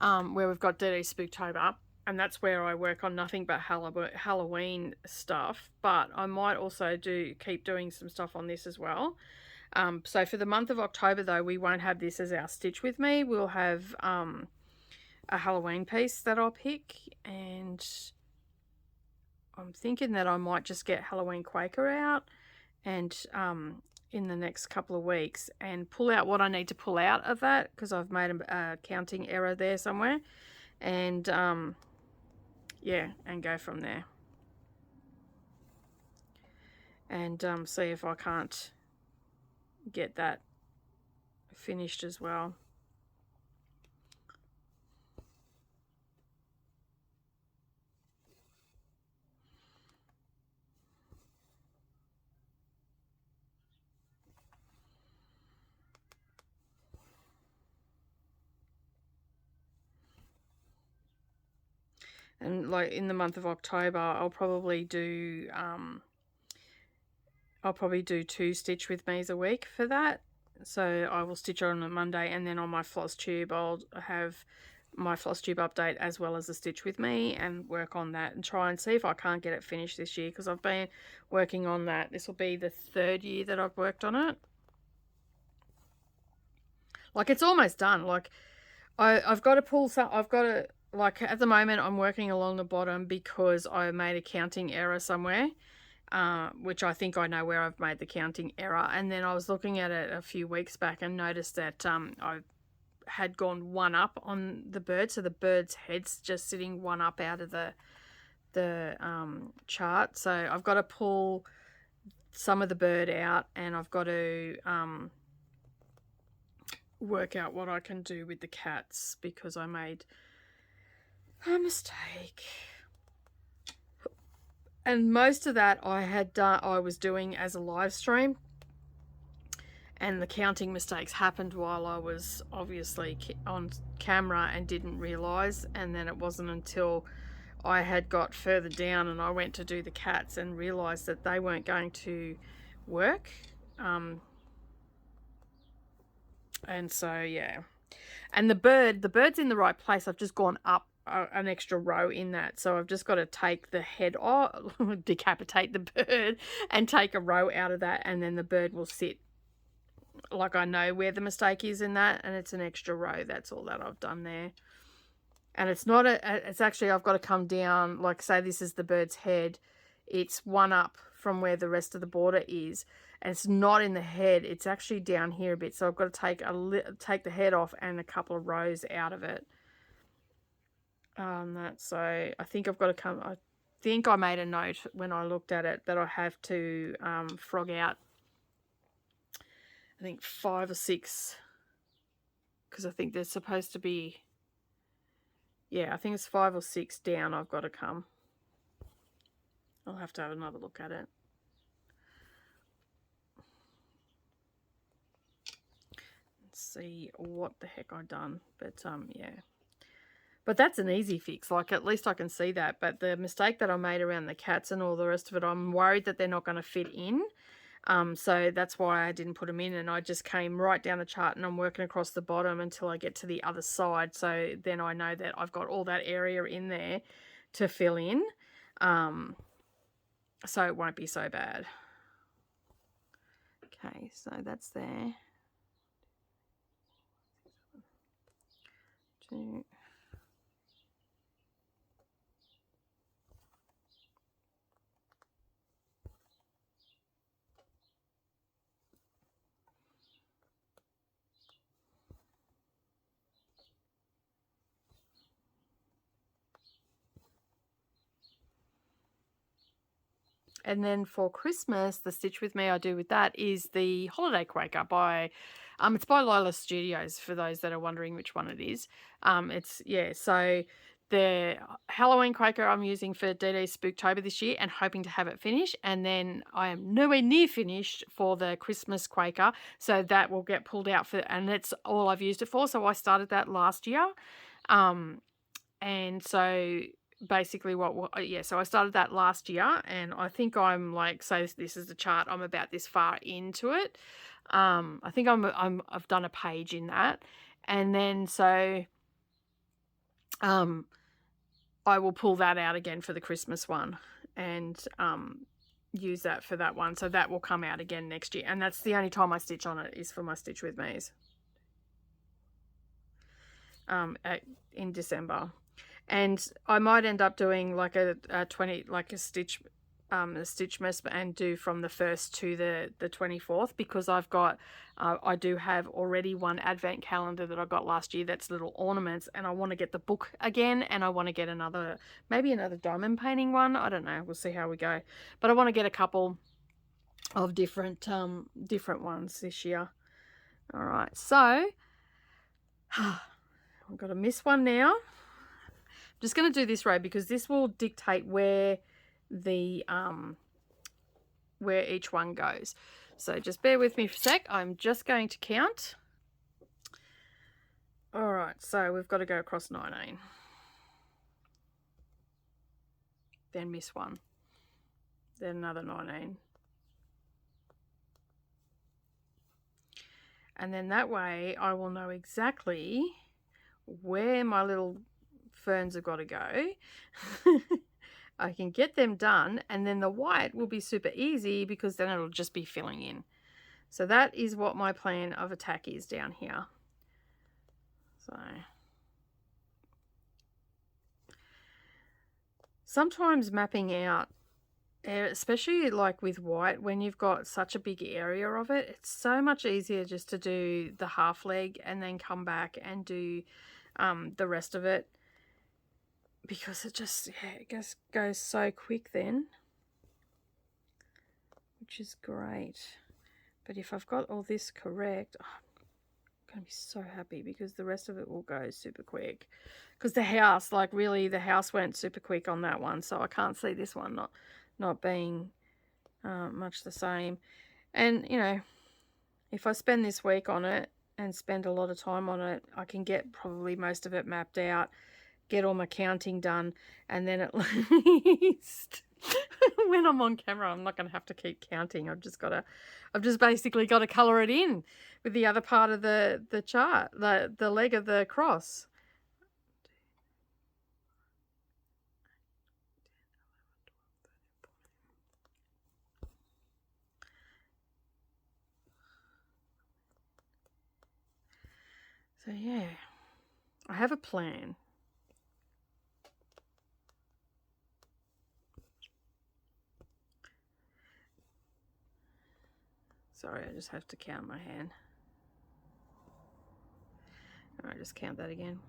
where we've got DD Spooktober, and that's where I work on nothing but Halloween stuff. But I might also keep doing some stuff on this as well. So for the month of October though, we won't have this as our stitch with me. We'll have a Halloween piece that I'll pick, and I'm thinking that I might just get Halloween Quaker out and in the next couple of weeks and pull out what I need to pull out of that, because I've made a counting error there somewhere, and yeah, and go from there, and see if I can't get that finished as well. And like in the month of October, I'll probably do 2 stitch with me's a week for that. So I will stitch on a Monday, and then on my Flosstube I'll have my Flosstube update as well as a stitch with me, and work on that and try and see if I can't get it finished this year, because I've been working on that. This will be the 3rd year that I've worked on it. Like, it's almost done. Like, I've got to pull some, I've got to, like, at the moment I'm working along the bottom because I made a counting error somewhere, which I think I know where I've made the counting error. And then I was looking at it a few weeks back and noticed that I had gone 1 up on the bird, so the bird's head's just sitting 1 up out of the chart. So I've got to pull some of the bird out, and I've got to work out what I can do with the cats, because I made a mistake. And most of that I was doing as a live stream, and the counting mistakes happened while I was obviously on camera and didn't realise. And then it wasn't until I had got further down and I went to do the cats and realised that they weren't going to work. And so, yeah. And the bird's in the right place. I've just gone up an extra row in that. So I've just got to take the head off, decapitate the bird, and take a row out of that. And then the bird will sit. Like, I know where the mistake is in that, and it's an extra row. That's all that I've done there. And it's not it's actually, I've got to come down, like, say this is the bird's head. It's 1 up from where the rest of the border is. And it's not in the head, it's actually down here a bit. So I've got to take the head off and a couple of rows out of it. So I think I've got to come, I think I made a note when I looked at it that I have to frog out, I think 5 or 6, because I think there's supposed to be, yeah, I think it's 5 or 6 down I've got to come. I'll have to have another look at it. See what the heck I've done, but yeah, but that's an easy fix. Like, at least I can see that. But the mistake that I made around the cats and all the rest of it, I'm worried that they're not going to fit in, so that's why I didn't put them in, and I just came right down the chart and I'm working across the bottom until I get to the other side, so then I know that I've got all that area in there to fill in, so it won't be so bad. Okay, so that's there. 2. And then for Christmas, the stitch with me I do with that is the Holiday Quaker by, it's by Lola Studios, for those that are wondering which one it is. It's, yeah, so the Halloween Quaker I'm using for DD Spooktober this year and hoping to have it finished. And then I am nowhere near finished for the Christmas Quaker, so that will get pulled out for, and that's all I've used it for. So I started that last year. And so basically so I started that last year, and I think I'm like, so this is the chart, I'm about this far into it. I think I've done a page in that, and then so I will pull that out again for the Christmas one, and use that for that one, so that will come out again next year. And that's the only time I stitch on it, is for my stitch with me's in December. And I might end up doing like a 20, like a stitch the stitch mess and do from the 1st to the 24th, because I've got I do have already one advent calendar that I got last year that's little ornaments, and I want to get the book again, and I want to get another, maybe another diamond painting one. I don't know, we'll see how we go, but I want to get a couple of different ones this year. All right, so I've got to miss one now. I'm just going to do this row because this will dictate where the where each one goes. So just bear with me for a sec. I'm just going to count. All right, so we've got to go across 19, then miss one, then another 19, and then that way I will know exactly where my little ferns have got to go. I can get them done, and then the white will be super easy because then it'll just be filling in. So that is what my plan of attack is down here. So sometimes mapping out, especially like with white, when you've got such a big area of it, it's so much easier just to do the half leg and then come back and do the rest of it, because it just, yeah, it just goes so quick then, which is great. But if I've got all this correct, oh, I'm going to be so happy, because the rest of it will go super quick. Because the house, like really, the house went super quick on that one, so I can't see this one not being much the same. And, you know, if I spend this week on it and spend a lot of time on it, I can get probably most of it mapped out, get all my counting done, and then at least when I'm on camera, I'm not going to have to keep counting. I've just basically got to colour it in with the other part of the chart, the leg of the cross. So yeah, I have a plan. Sorry, I just have to count my hand. All right, just count that again.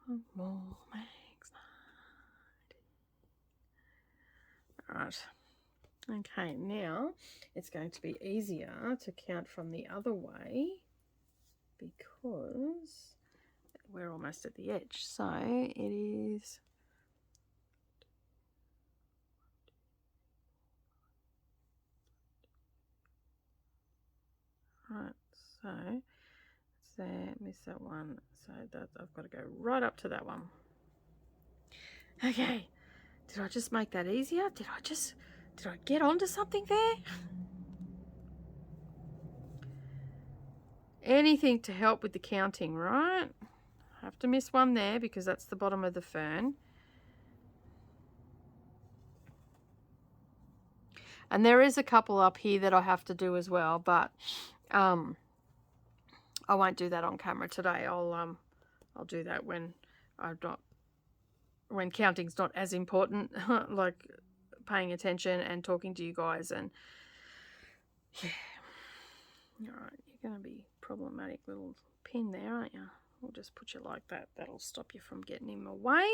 One more makes 9. All right. Okay, now it's going to be easier to count from the other way because we're almost at the edge. So it is right, so it's there, miss that one, so that I've got to go right up to that one. Okay, did I just make that easier? Did I get onto something there? Anything to help with the counting, right? I have to miss one there because that's the bottom of the fern. And there is a couple up here that I have to do as well, but I won't do that on camera today. I'll do that when when counting's not as important, like paying attention and talking to you guys. And yeah, all right, you're going to be problematic little pin there, aren't you? We'll just put you like that. That'll stop you from getting him away.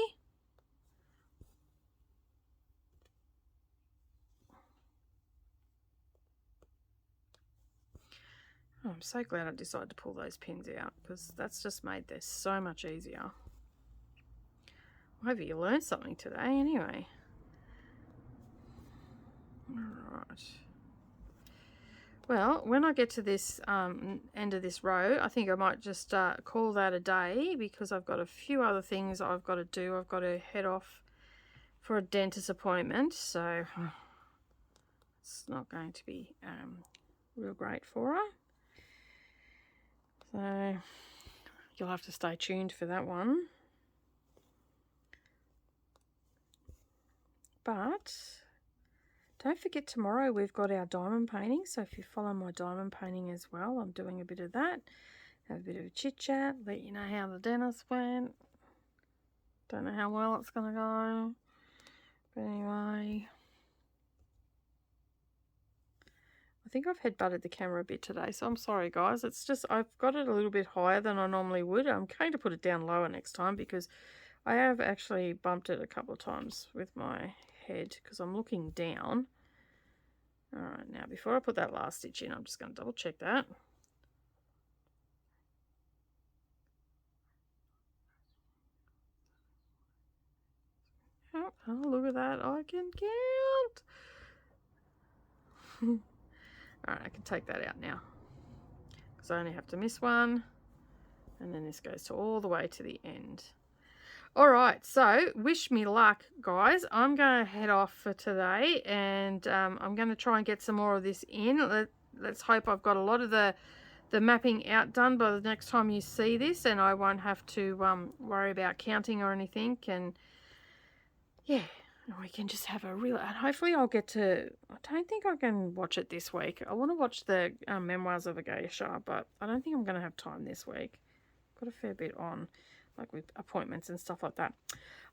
Oh, I'm so glad I decided to pull those pins out, because that's just made this so much easier. I hope you learned something today anyway. Alright. Well, when I get to this end of this row, I think I might just call that a day, because I've got a few other things I've got to do. I've got to head off for a dentist appointment, so it's not going to be real great for her. So you'll have to stay tuned for that one. But don't forget, tomorrow we've got our diamond painting, so if you follow my diamond painting as well, I'm doing a bit of that. have a bit of a chit chat, let you know how the dentist went. Don't know how well it's going to go, but anyway. I think I've headbutted the camera a bit today, so I'm sorry guys. It's just I've got it a little bit higher than I normally would. I'm going to put it down lower next time because I have actually bumped it a couple of times with my head because I'm looking down. Alright, now before I put that last stitch in, I'm just going to double check that. Oh, look at that. I can count. Alright, I can take that out now. Because I only have to miss one. And then this goes to all the way to the end. Alright, so wish me luck, guys. I'm going to head off for today. And I'm going to try and get some more of this in. Let's hope I've got a lot of the mapping out done by the next time you see this. And I won't have to worry about counting or anything. And yeah. We can just have a real, and hopefully I'll get to, I don't think I can watch it this week. I want to watch the Memoirs of a Geisha, but I don't think I'm going to have time this week. Got a fair bit on, like with appointments and stuff like that.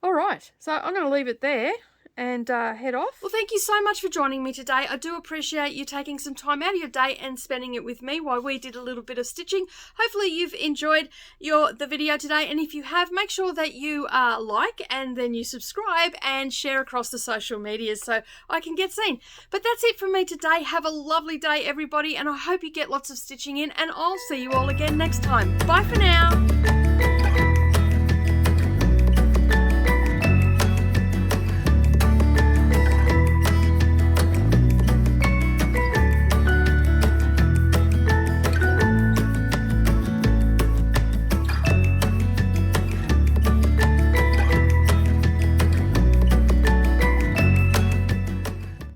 All right, so I'm going to leave it there and head off. Well, thank you so much for joining me today. I do appreciate you taking some time out of your day and spending it with me while we did a little bit of stitching. Hopefully you've enjoyed the video today, and if you have, make sure that you like and then you subscribe and share across the social medias so I can get seen. But that's it from me today. Have a lovely day, everybody, and I hope you get lots of stitching in, and I'll see you all again next time. Bye for now.